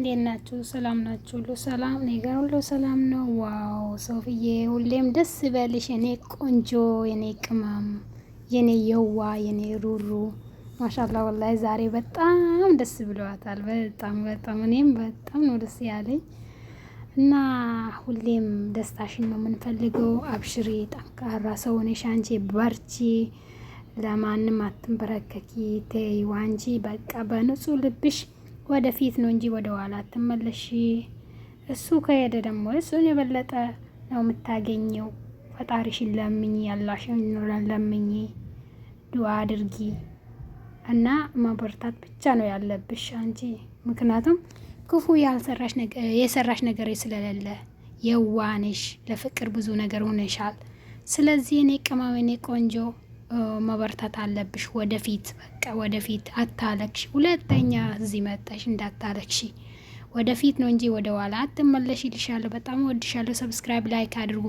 እንዴት ናችሁ? ሰላም ናችሁ? ሁሉ ሰላም? እኔ ጋር ሁሉ ሰላም ነው። ዋው ሶፍዬ፣ ሁሌም ደስ ይበልሽ የኔ ቆንጆ፣ የኔ ቅመም፣ የኔ የዋ፣ የኔ ሩሩ። ማሻላ ወላሂ ዛሬ በጣም ደስ ብለዋታል። በጣም እኔም በጣም ነው ደስ ያለኝ እና ሁሌም ደስታሽን ነው የምንፈልገው። አብሽሪ፣ ጠንካራ ሰው ነሽ አንቺ፣ በርቺ፣ ለማንም አትንበረከኪ፣ ተይው አንቺ በቃ በንጹህ ልብሽ ወደፊት ነው እንጂ ወደ ኋላ አትመለሺ። እሱ ከሄደ ደግሞ እሱን የበለጠ ነው የምታገኘው። ፈጣሪሽን ለምኝ፣ ያላሽን ለምኝ፣ ዱዓ አድርጊ እና ማበርታት ብቻ ነው ያለብሽ አንቺ። ምክንያቱም ክፉ የሰራሽ ነገር ስለሌለ የዋነሽ፣ ለፍቅር ብዙ ነገር ሆነሻል። ስለዚህ እኔ ቅመም፣ እኔ ቆንጆ መበርታት አለብሽ። ወደፊት በቃ ወደፊት፣ አታለቅሽ። ሁለተኛ እዚህ መጣሽ እንዳታለቅሽ። ወደፊት ነው እንጂ ወደ ኋላ አትመለሽ ይልሻለሁ። በጣም ወድሻለሁ። ሰብስክራይብ ላይክ አድርጉ።